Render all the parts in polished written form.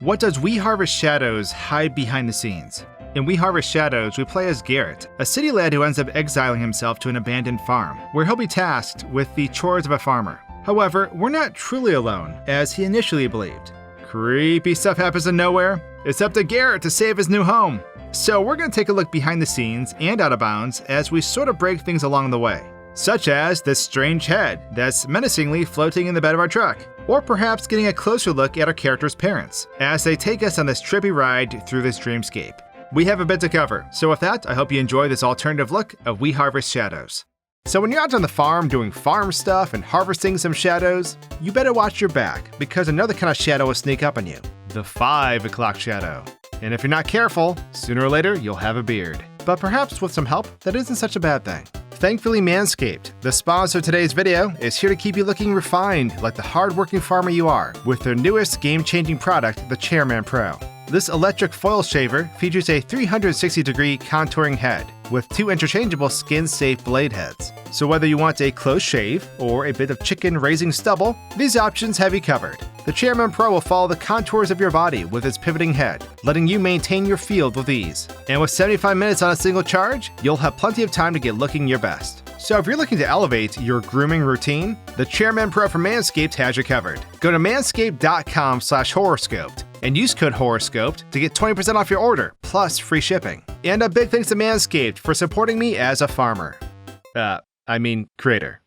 What does We Harvest Shadows hide behind the scenes? In We Harvest Shadows, we play as Garrett, a city lad who ends up exiling himself to an abandoned farm, where he'll be tasked with the chores of a farmer. However, we're not truly alone, as he initially believed. Creepy stuff happens in nowhere. It's up to Garrett to save his new home. So we're going to take a look behind the scenes and out of bounds as we sort of break things along the way. Such as this strange head that's menacingly floating in the bed of our truck. Or perhaps getting a closer look at our character's parents, as they take us on this trippy ride through this dreamscape. We have a bit to cover, so with that, I hope you enjoy this alternative look of We Harvest Shadows. So when you're out on the farm doing farm stuff and harvesting some shadows, you better watch your back, because another kind of shadow will sneak up on you. The 5 o'clock shadow. And if you're not careful, sooner or later you'll have a beard. But perhaps with some help, that isn't such a bad thing. Thankfully, Manscaped, the sponsor of today's video, is here to keep you looking refined like the hard-working farmer you are with their newest game-changing product, the Chairman Pro. This electric foil shaver features a 360-degree contouring head with 2 interchangeable skin-safe blade heads. So whether you want a close shave or a bit of chicken-raising stubble, these options have you covered. The Chairman Pro will follow the contours of your body with its pivoting head, letting you maintain your field with ease. And with 75 minutes on a single charge, you'll have plenty of time to get looking your best. So if you're looking to elevate your grooming routine, the Chairman Pro from Manscaped has you covered. Go to manscaped.com/HorrorScoped and use code HorrorScoped to get 20% off your order, plus free shipping. And a big thanks to Manscaped for supporting me as a farmer. Creator.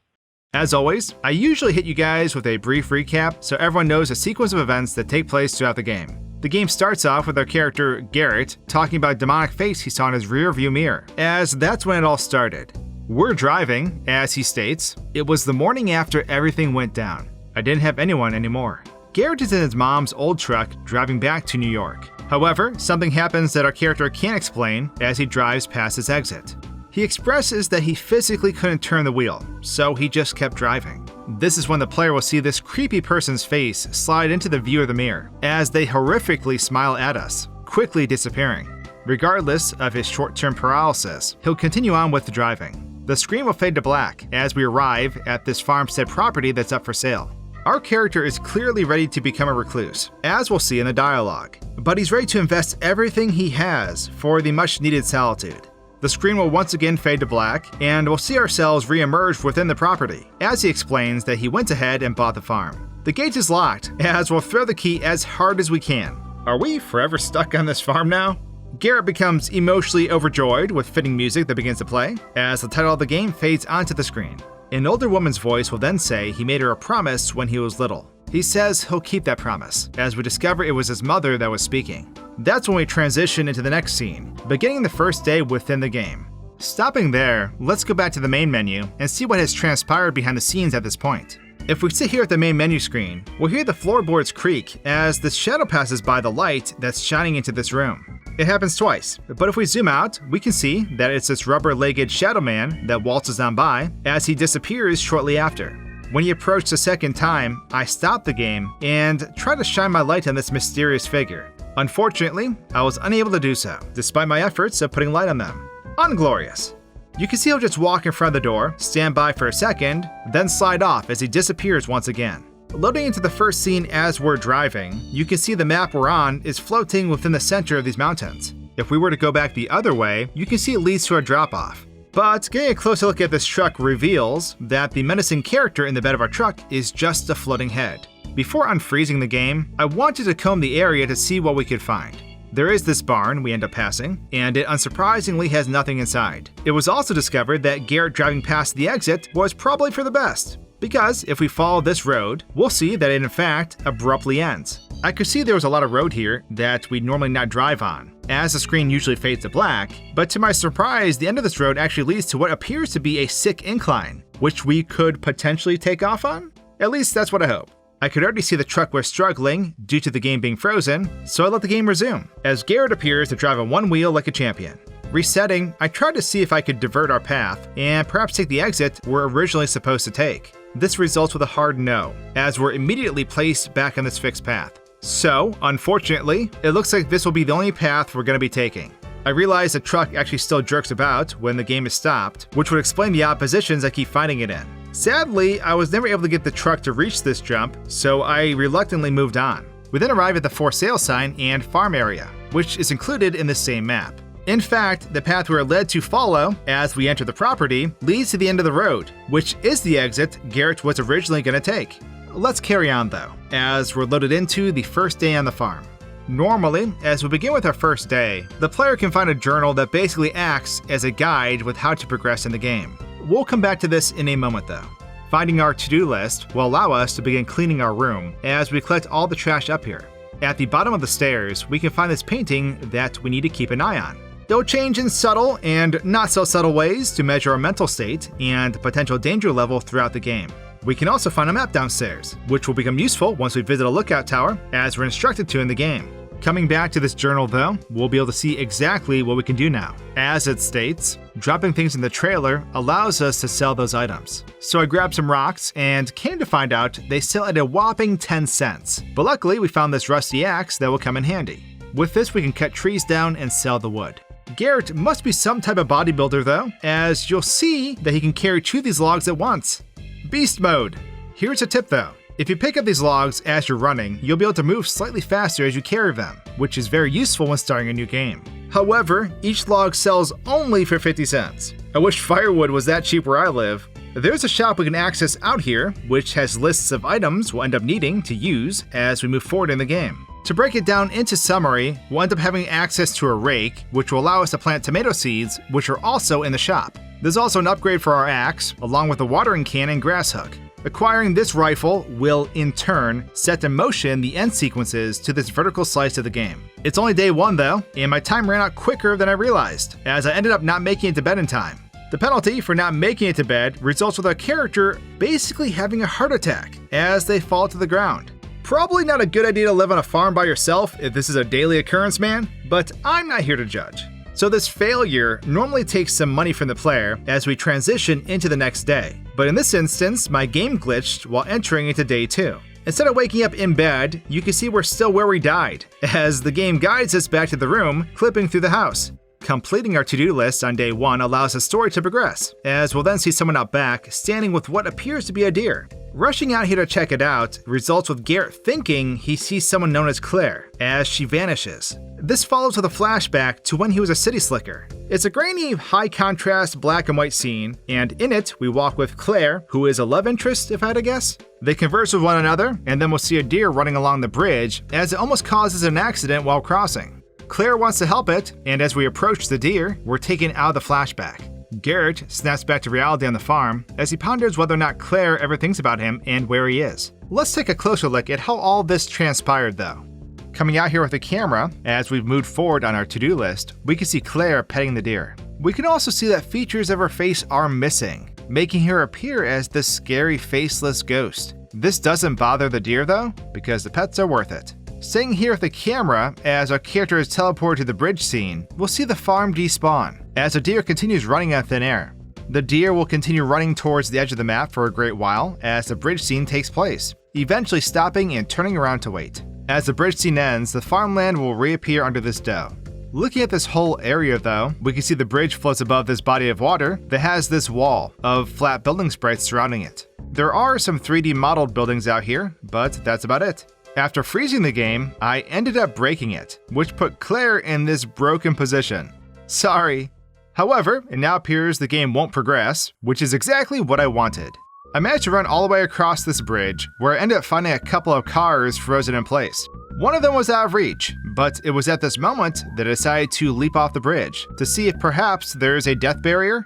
As always, I usually hit you guys with a brief recap so everyone knows a sequence of events that take place throughout the game. The game starts off with our character, Garrett, talking about a demonic face he saw in his rearview mirror, as that's when it all started. We're driving, as he states. It was the morning after everything went down. I didn't have anyone anymore. Garrett is in his mom's old truck driving back to New York. However, something happens that our character can't explain as he drives past his exit. He expresses that he physically couldn't turn the wheel, so he just kept driving. This is when the player will see this creepy person's face slide into the view of the mirror, as they horrifically smile at us, quickly disappearing. Regardless of his short-term paralysis, he'll continue on with the driving. The screen will fade to black as we arrive at this farmstead property that's up for sale. Our character is clearly ready to become a recluse, as we'll see in the dialogue, but he's ready to invest everything he has for the much-needed solitude. The screen will once again fade to black, and we'll see ourselves re-emerge within the property, as he explains that he went ahead and bought the farm. The gate is locked, as we'll throw the key as hard as we can. Are we forever stuck on this farm now? Garrett becomes emotionally overjoyed with fitting music that begins to play, as the title of the game fades onto the screen. An older woman's voice will then say he made her a promise when he was little. He says he'll keep that promise, as we discover it was his mother that was speaking. That's when we transition into the next scene, beginning the first day within the game. Stopping there, let's go back to the main menu and see what has transpired behind the scenes at this point. If we sit here at the main menu screen, we'll hear the floorboards creak as the shadow passes by the light that's shining into this room. It happens twice, but if we zoom out, we can see that it's this rubber-legged shadow man that waltzes on by as he disappears shortly after. When he approached the second time, I stopped the game and tried to shine my light on this mysterious figure. Unfortunately, I was unable to do so, despite my efforts of putting light on them. Unglorious. You can see he'll just walk in front of the door, stand by for a second, then slide off as he disappears once again. Loading into the first scene as we're driving, you can see the map we're on is floating within the center of these mountains. If we were to go back the other way, you can see it leads to a drop-off. But getting a closer look at this truck reveals that the menacing character in the bed of our truck is just a floating head. Before unfreezing the game, I wanted to comb the area to see what we could find. There is this barn we end up passing, and it unsurprisingly has nothing inside. It was also discovered that Garrett driving past the exit was probably for the best, because if we follow this road, we'll see that it in fact abruptly ends. I could see there was a lot of road here that we'd normally not drive on, as the screen usually fades to black, but to my surprise, the end of this road actually leads to what appears to be a sick incline, which we could potentially take off on? At least that's what I hope. I could already see the truck was struggling due to the game being frozen, so I let the game resume, as Garrett appears to drive on one wheel like a champion. Resetting, I tried to see if I could divert our path and perhaps take the exit we're originally supposed to take. This results with a hard no, as we're immediately placed back on this fixed path. So, unfortunately, it looks like this will be the only path we're going to be taking. I realize the truck actually still jerks about when the game is stopped, which would explain the odd positions I keep finding it in. Sadly, I was never able to get the truck to reach this jump, so I reluctantly moved on. We then arrive at the for sale sign and farm area, which is included in the same map. In fact, the path we are led to follow as we enter the property leads to the end of the road, which is the exit Garrett was originally going to take. Let's carry on though, as we're loaded into the first day on the farm. Normally, as we begin with our first day, the player can find a journal that basically acts as a guide with how to progress in the game. We'll come back to this in a moment though. Finding our to-do list will allow us to begin cleaning our room as we collect all the trash up here. At the bottom of the stairs, we can find this painting that we need to keep an eye on. They'll change in subtle and not so subtle ways to measure our mental state and potential danger level throughout the game. We can also find a map downstairs, which will become useful once we visit a lookout tower as we're instructed to in the game. Coming back to this journal though, we'll be able to see exactly what we can do now. As it states, dropping things in the trailer allows us to sell those items. So I grabbed some rocks and came to find out they sell at a whopping 10 cents. But luckily we found this rusty axe that will come in handy. With this we can cut trees down and sell the wood. Garrett must be some type of bodybuilder though, as you'll see that he can carry 2 of these logs at once. Beast mode! Here's a tip though. If you pick up these logs as you're running, you'll be able to move slightly faster as you carry them, which is very useful when starting a new game. However, each log sells only for 50 cents. I wish firewood was that cheap where I live. There's a shop we can access out here, which has lists of items we'll end up needing to use as we move forward in the game. To break it down into summary, we'll end up having access to a rake, which will allow us to plant tomato seeds, which are also in the shop. There's also an upgrade for our axe, along with a watering can and grass hook. Acquiring this rifle will, in turn, set in motion the end sequences to this vertical slice of the game. It's only day 1 though, and my time ran out quicker than I realized, as I ended up not making it to bed in time. The penalty for not making it to bed results with our character basically having a heart attack as they fall to the ground. Probably not a good idea to live on a farm by yourself if this is a daily occurrence, man, but I'm not here to judge. So this failure normally takes some money from the player as we transition into the next day. But in this instance, my game glitched while entering into day 2. Instead of waking up in bed, you can see we're still where we died, as the game guides us back to the room, clipping through the house. Completing our to-do list on day 1 allows the story to progress, as we'll then see someone out back standing with what appears to be a deer. Rushing out here to check it out results with Garrett thinking he sees someone known as Claire, as she vanishes. This follows with a flashback to when he was a city slicker. It's a grainy, high-contrast black and white scene, and in it we walk with Claire, who is a love interest if I had to guess. They converse with one another, and then we'll see a deer running along the bridge as it almost causes an accident while crossing. Claire wants to help it, and as we approach the deer, we're taken out of the flashback. Garrett snaps back to reality on the farm as he ponders whether or not Claire ever thinks about him and where he is. Let's take a closer look at how all this transpired though. Coming out here with the camera, as we've moved forward on our to-do list, we can see Claire petting the deer. We can also see that features of her face are missing, making her appear as this scary faceless ghost. This doesn't bother the deer though, because the pets are worth it. Staying here with the camera, as our character is teleported to the bridge scene, we'll see the farm despawn, as the deer continues running on thin air. The deer will continue running towards the edge of the map for a great while as the bridge scene takes place, eventually stopping and turning around to wait. As the bridge scene ends, the farmland will reappear under this doe. Looking at this whole area though, we can see the bridge floats above this body of water that has this wall of flat building sprites surrounding it. There are some 3D modeled buildings out here, but that's about it. After freezing the game, I ended up breaking it, which put Claire in this broken position. Sorry. However, it now appears the game won't progress, which is exactly what I wanted. I managed to run all the way across this bridge, where I ended up finding a couple of cars frozen in place. One of them was out of reach, but it was at this moment that I decided to leap off the bridge to see if perhaps there's a death barrier.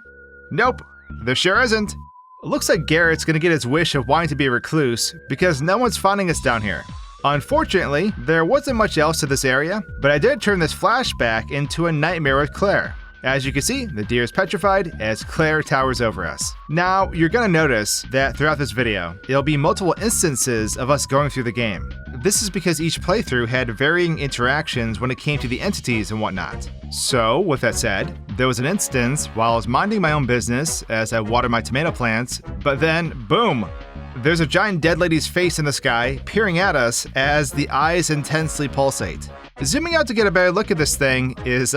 Nope, there sure isn't. It looks like Garrett's gonna get his wish of wanting to be a recluse because no one's finding us down here. Unfortunately, there wasn't much else to this area, but I did turn this flashback into a nightmare with Claire. As you can see, the deer is petrified as Claire towers over us. Now, you're gonna notice that throughout this video, there'll be multiple instances of us going through the game. This is because each playthrough had varying interactions when it came to the entities and whatnot. So, with that said, there was an instance while I was minding my own business as I watered my tomato plants, but then, boom! There's a giant dead lady's face in the sky, peering at us as the eyes intensely pulsate. Zooming out to get a better look at this thing is,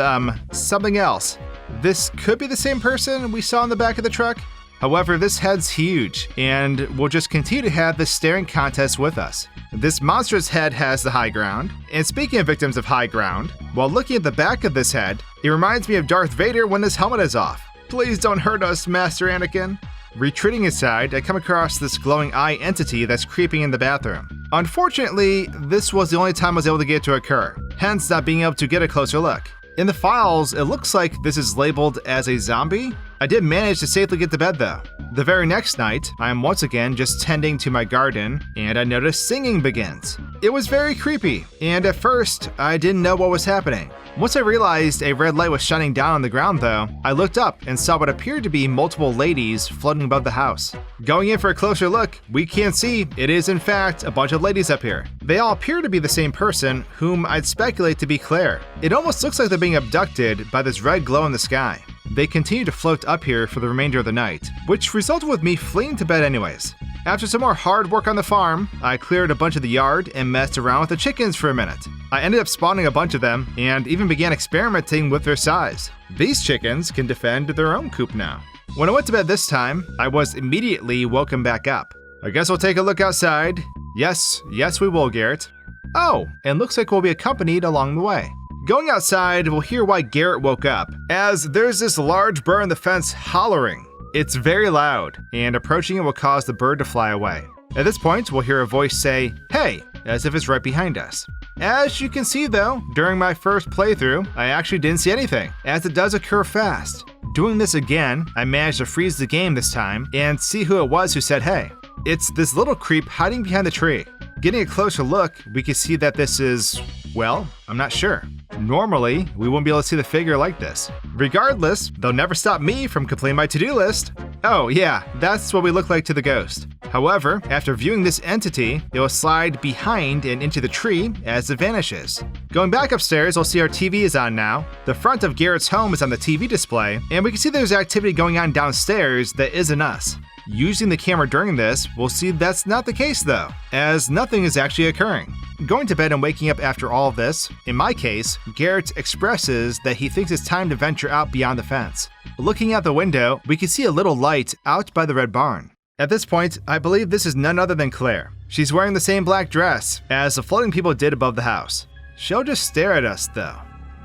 something else. This could be the same person we saw in the back of the truck. However, this head's huge, and we'll just continue to have this staring contest with us. This monstrous head has the high ground, and speaking of victims of high ground, while looking at the back of this head, it reminds me of Darth Vader when his helmet is off. Please don't hurt us, Master Anakin. Retreating aside, I come across this glowing eye entity that's creeping in the bathroom. Unfortunately, this was the only time I was able to get it to occur, hence not being able to get a closer look. In the files, it looks like this is labeled as a zombie. I did manage to safely get to bed though. The very next night, I am once again just tending to my garden, and I notice singing begins. It was very creepy, and at first, I didn't know what was happening. Once I realized a red light was shining down on the ground though, I looked up and saw what appeared to be multiple ladies floating above the house. Going in for a closer look, we can see it is in fact a bunch of ladies up here. They all appear to be the same person, whom I'd speculate to be Claire. It almost looks like they're being abducted by this red glow in the sky. They continue to float up here for the remainder of the night, which resulted with me fleeing to bed anyways. After some more hard work on the farm, I cleared a bunch of the yard and messed around with the chickens for a minute. I ended up spawning a bunch of them and even began experimenting with their size. These chickens can defend their own coop now. When I went to bed this time, I was immediately woken back up. I guess we'll take a look outside. Yes we will, Garrett. Oh, and looks like we'll be accompanied along the way. Going outside, we'll hear why Garrett woke up, as there's this large bird on the fence hollering. It's very loud, and approaching it will cause the bird to fly away. At this point, we'll hear a voice say, "Hey," as if it's right behind us. As you can see though, during my first playthrough, I actually didn't see anything, as it does occur fast. Doing this again, I managed to freeze the game this time and see who it was who said hey. It's this little creep hiding behind the tree. Getting a closer look, we can see that this is, well, I'm not sure. Normally, we wouldn't be able to see the figure like this. Regardless, they'll never stop me from completing my to-do list. Oh yeah, that's what we look like to the ghost. However, after viewing this entity, it will slide behind and into the tree as it vanishes. Going back upstairs, we'll see our TV is on now. The front of Garrett's home is on the TV display, and we can see there's activity going on downstairs that isn't us. Using the camera during this, we'll see that's not the case though, as nothing is actually occurring. Going to bed and waking up after all of this, in my case, Garrett expresses that he thinks it's time to venture out beyond the fence. Looking out the window, we can see a little light out by the red barn. At this point, I believe this is none other than Claire. She's wearing the same black dress as the floating people did above the house. She'll just stare at us though.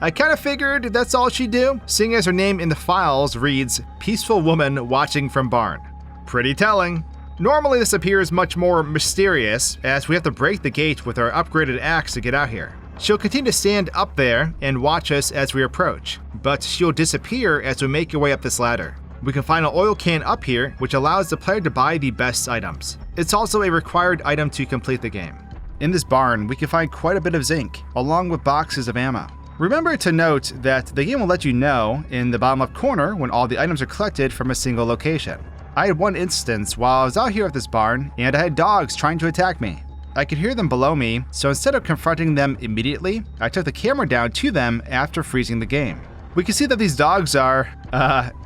I kinda figured that's all she'd do, seeing as her name in the files reads, "Peaceful Woman Watching from Barn." Pretty telling. Normally this appears much more mysterious, as we have to break the gate with our upgraded axe to get out here. She'll continue to stand up there and watch us as we approach, but she'll disappear as we make our way up this ladder. We can find an oil can up here, which allows the player to buy the best items. It's also a required item to complete the game. In this barn, we can find quite a bit of zinc, along with boxes of ammo. Remember to note that the game will let you know in the bottom left corner when all the items are collected from a single location. I had one instance while I was out here at this barn, and I had dogs trying to attack me. I could hear them below me, so instead of confronting them immediately, I took the camera down to them after freezing the game. We can see that these dogs are,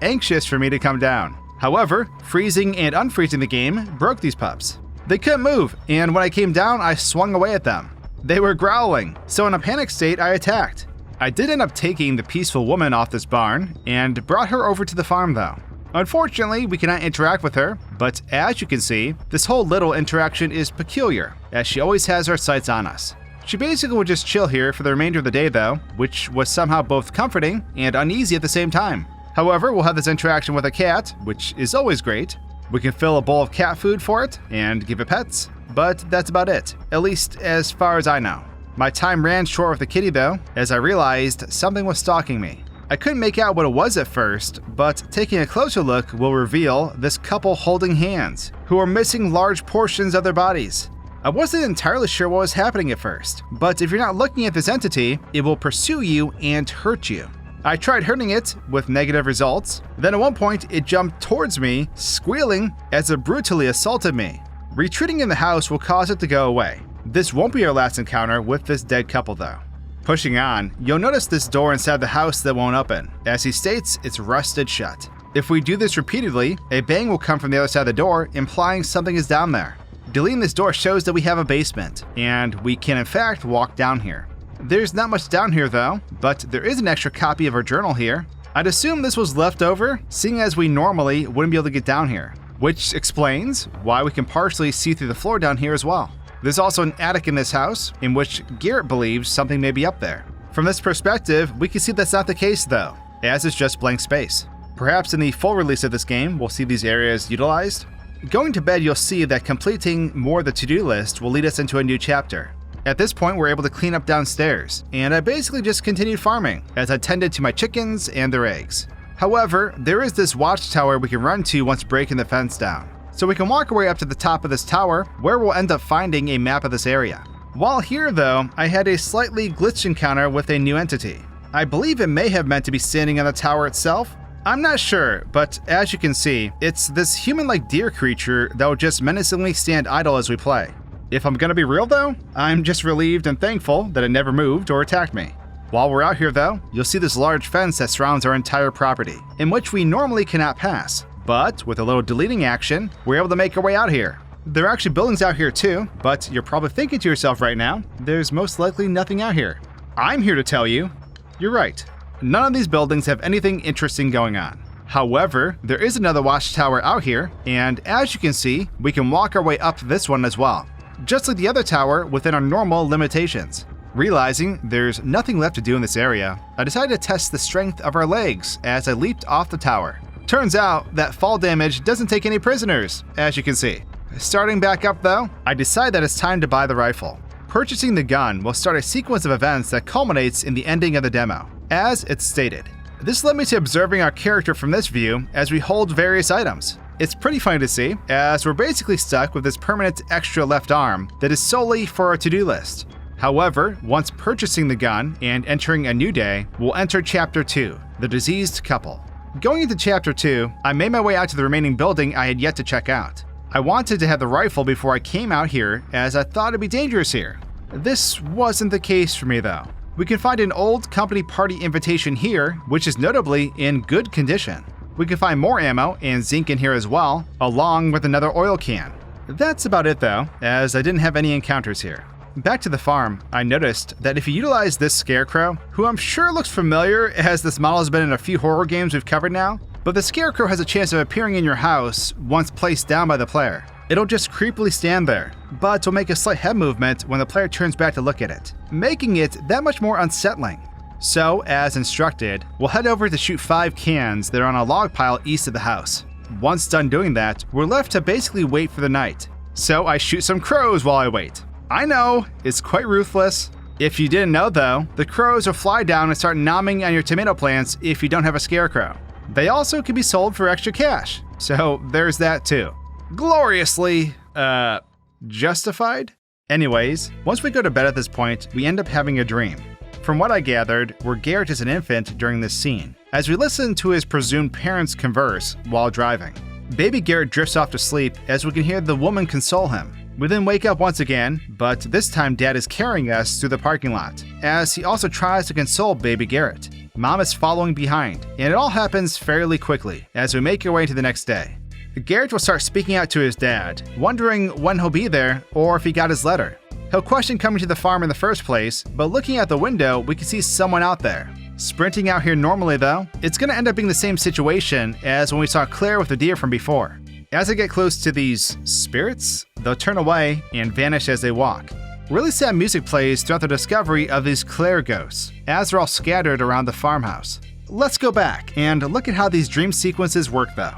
anxious for me to come down. However, freezing and unfreezing the game broke these pups. They couldn't move, and when I came down, I swung away at them. They were growling, so in a panic state, I attacked. I did end up taking the peaceful woman off this barn, and brought her over to the farm though. Unfortunately, we cannot interact with her, but as you can see, this whole little interaction is peculiar, as she always has her sights on us. She basically would just chill here for the remainder of the day though, which was somehow both comforting and uneasy at the same time. However, we'll have this interaction with a cat, which is always great. We can fill a bowl of cat food for it and give it pets, but that's about it, at least as far as I know. My time ran short with the kitty though, as I realized something was stalking me. I couldn't make out what it was at first, but taking a closer look will reveal this couple holding hands, who are missing large portions of their bodies. I wasn't entirely sure what was happening at first, but if you're not looking at this entity, it will pursue you and hurt you. I tried hurting it with negative results, then at one point it jumped towards me, squealing as it brutally assaulted me. Retreating in the house will cause it to go away. This won't be our last encounter with this dead couple though. Pushing on, you'll notice this door inside the house that won't open. As he states, it's rusted shut. If we do this repeatedly, a bang will come from the other side of the door, implying something is down there. Deleting this door shows that we have a basement, and we can in fact walk down here. There's not much down here though, but there is an extra copy of our journal here. I'd assume this was left over, seeing as we normally wouldn't be able to get down here, which explains why we can partially see through the floor down here as well. There's also an attic in this house, in which Garrett believes something may be up there. From this perspective, we can see that's not the case though, as it's just blank space. Perhaps in the full release of this game, we'll see these areas utilized. Going to bed, you'll see that completing more of the to-do list will lead us into a new chapter. At this point, we're able to clean up downstairs, and I basically just continued farming as I tended to my chickens and their eggs. However, there is this watchtower we can run to once breaking the fence down. So we can walk our way up to the top of this tower, where we'll end up finding a map of this area. While here though, I had a slightly glitched encounter with a new entity. I believe it may have meant to be standing on the tower itself. I'm not sure, but as you can see, it's this human-like deer creature that will just menacingly stand idle as we play. If I'm gonna be real though, I'm just relieved and thankful that it never moved or attacked me. While we're out here though, you'll see this large fence that surrounds our entire property, in which we normally cannot pass. But with a little deleting action, we're able to make our way out here. There are actually buildings out here too, but you're probably thinking to yourself right now, there's most likely nothing out here. I'm here to tell you, you're right. None of these buildings have anything interesting going on. However, there is another watchtower out here, and as you can see, we can walk our way up this one as well. Just like the other tower within our normal limitations. Realizing there's nothing left to do in this area, I decided to test the strength of our legs as I leaped off the tower. Turns out that fall damage doesn't take any prisoners, as you can see. Starting back up though, I decide that it's time to buy the rifle. Purchasing the gun will start a sequence of events that culminates in the ending of the demo, as it's stated. This led me to observing our character from this view as we hold various items. It's pretty funny to see, as we're basically stuck with this permanent extra left arm that is solely for our to-do list. However, once purchasing the gun and entering a new day, we'll enter Chapter 2, The Diseased Couple. Going into Chapter 2, I made my way out to the remaining building I had yet to check out. I wanted to have the rifle before I came out here, as I thought it'd be dangerous here. This wasn't the case for me though. We can find an old company party invitation here, which is notably in good condition. We can find more ammo and zinc in here as well, along with another oil can. That's about it though, as I didn't have any encounters here. Back to the farm, I noticed that if you utilize this scarecrow, who I'm sure looks familiar as this model has been in a few horror games we've covered now, but the scarecrow has a chance of appearing in your house once placed down by the player. It'll just creepily stand there, but will make a slight head movement when the player turns back to look at it, making it that much more unsettling. So, as instructed, we'll head over to shoot 5 cans that are on a log pile east of the house. Once done doing that, we're left to basically wait for the night. So I shoot some crows while I wait. I know, it's quite ruthless. If you didn't know though, the crows will fly down and start nomming on your tomato plants if you don't have a scarecrow. They also can be sold for extra cash, so there's that too. Gloriously, justified? Anyways, once we go to bed at this point, we end up having a dream. From what I gathered, where Garrett is an infant during this scene, as we listen to his presumed parents converse while driving. Baby Garrett drifts off to sleep as we can hear the woman console him. We then wake up once again, but this time Dad is carrying us through the parking lot, as he also tries to console baby Garrett. Mom is following behind, and it all happens fairly quickly as we make our way to the next day. Garrett will start speaking out to his dad, wondering when he'll be there or if he got his letter. He'll question coming to the farm in the first place, but looking out the window, we can see someone out there. Sprinting out here normally though, it's going to end up being the same situation as when we saw Claire with the deer from before. As I get close to these spirits, they'll turn away and vanish as they walk. Really sad music plays throughout the discovery of these Claire ghosts, as they're all scattered around the farmhouse. Let's go back and look at how these dream sequences work though.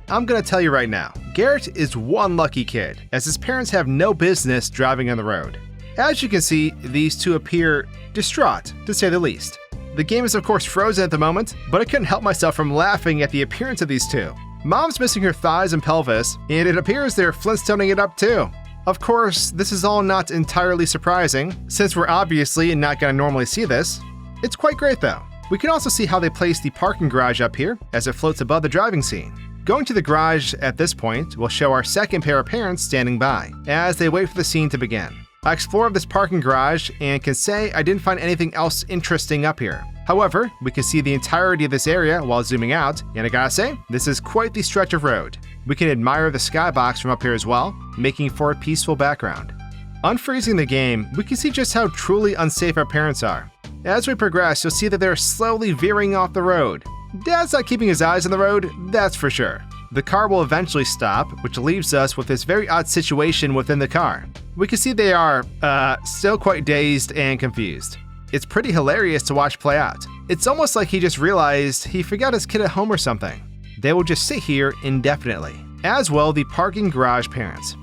I'm gonna tell you right now, Garrett is one lucky kid, as his parents have no business driving on the road. As you can see, these two appear distraught, to say the least. The game is of course frozen at the moment, but I couldn't help myself from laughing at the appearance of these two. Mom's missing her thighs and pelvis, and it appears they're Flintstoning it up too. Of course, this is all not entirely surprising, since we're obviously not gonna normally see this. It's quite great though. We can also see how they place the parking garage up here, as it floats above the driving scene. Going to the garage at this point will show our second pair of parents standing by, as they wait for the scene to begin. I explored this parking garage and can say I didn't find anything else interesting up here. However, we can see the entirety of this area while zooming out, and I gotta say, this is quite the stretch of road. We can admire the skybox from up here as well, making for a peaceful background. Unfreezing the game, we can see just how truly unsafe our parents are. As we progress, you'll see that they're slowly veering off the road. Dad's not keeping his eyes on the road, that's for sure. The car will eventually stop, which leaves us with this very odd situation within the car. We can see they are, still quite dazed and confused. It's pretty hilarious to watch play out. It's almost like he just realized he forgot his kid at home or something. They will just sit here indefinitely. As will the parking garage parents.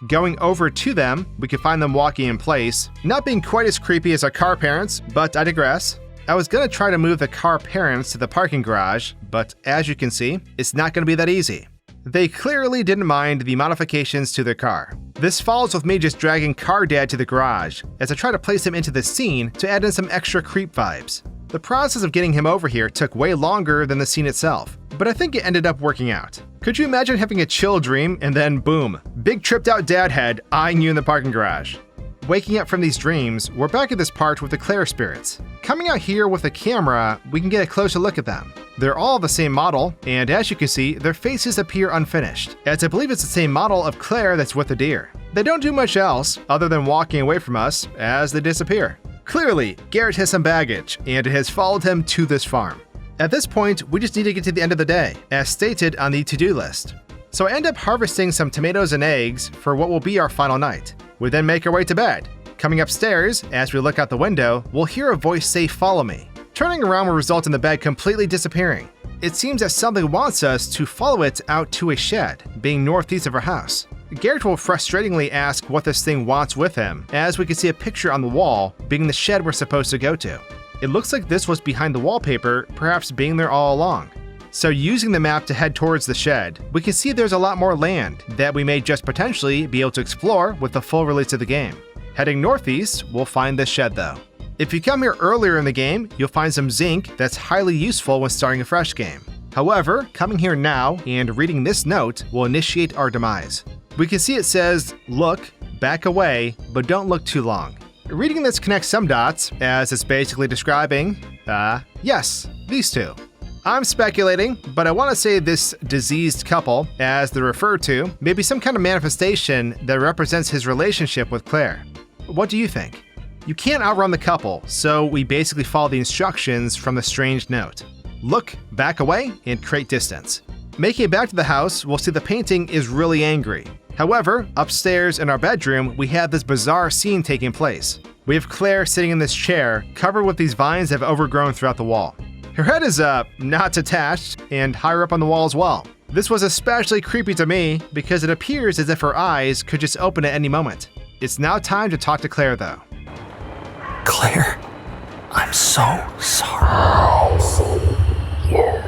Going over to them, we can find them walking in place, not being quite as creepy as our car parents, but I digress. I was gonna try to move the car parents to the parking garage, but as you can see, it's not gonna be that easy. They clearly didn't mind the modifications to their car. This follows with me just dragging car dad to the garage, as I try to place him into the scene to add in some extra creep vibes. The process of getting him over here took way longer than the scene itself, but I think it ended up working out. Could you imagine having a chill dream and then boom, big tripped out dad head eyeing you in the parking garage? Waking up from these dreams, we're back at this part with the Claire spirits. Coming out here with a camera, we can get a closer look at them. They're all the same model, and as you can see, their faces appear unfinished, as I believe it's the same model of Claire that's with the deer. They don't do much else, other than walking away from us as they disappear. Clearly, Garrett has some baggage, and it has followed him to this farm. At this point, we just need to get to the end of the day, as stated on the to-do list. So I end up harvesting some tomatoes and eggs for what will be our final night. We then make our way to bed. Coming upstairs, as we look out the window, we'll hear a voice say, "Follow me." Turning around will result in the bed completely disappearing. It seems that something wants us to follow it out to a shed, being northeast of our house. Garrett will frustratingly ask what this thing wants with him, as we can see a picture on the wall, being the shed we're supposed to go to. It looks like this was behind the wallpaper, perhaps being there all along. So using the map to head towards the shed, we can see there's a lot more land that we may just potentially be able to explore with the full release of the game. Heading northeast, we'll find this shed though. If you come here earlier in the game, you'll find some zinc that's highly useful when starting a fresh game. However, coming here now and reading this note will initiate our demise. We can see it says, "Look, back away, but don't look too long." Reading this connects some dots, as it's basically describing, yes, these two. I'm speculating, but I want to say this diseased couple, as they're referred to, may be some kind of manifestation that represents his relationship with Claire. What do you think? You can't outrun the couple, so we basically follow the instructions from the strange note. Look, back away, and create distance. Making it back to the house, we'll see the painting is really angry. However, upstairs in our bedroom, we have this bizarre scene taking place. We have Claire sitting in this chair, covered with these vines that have overgrown throughout the wall. Her head is not detached and higher up on the wall as well. This was especially creepy to me because it appears as if her eyes could just open at any moment. It's now time to talk to Claire though. Claire, I'm so sorry. I see you.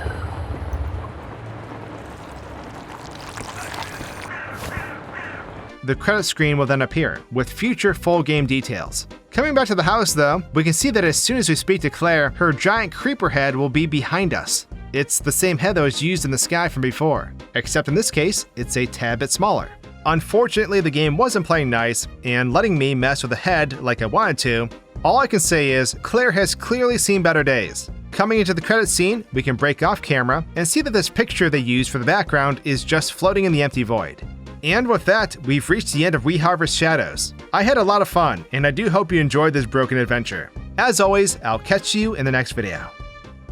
The credit screen will then appear, with future full game details. Coming back to the house though, we can see that as soon as we speak to Claire, her giant creeper head will be behind us. It's the same head that was used in the sky from before, except in this case, it's a tad bit smaller. Unfortunately, the game wasn't playing nice and letting me mess with the head like I wanted to. All I can say is, Claire has clearly seen better days. Coming into the credit scene, we can break off camera and see that this picture they used for the background is just floating in the empty void. And with that, we've reached the end of We Harvest Shadows. I had a lot of fun, and I do hope you enjoyed this broken adventure. As always, I'll catch you in the next video.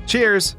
Cheers!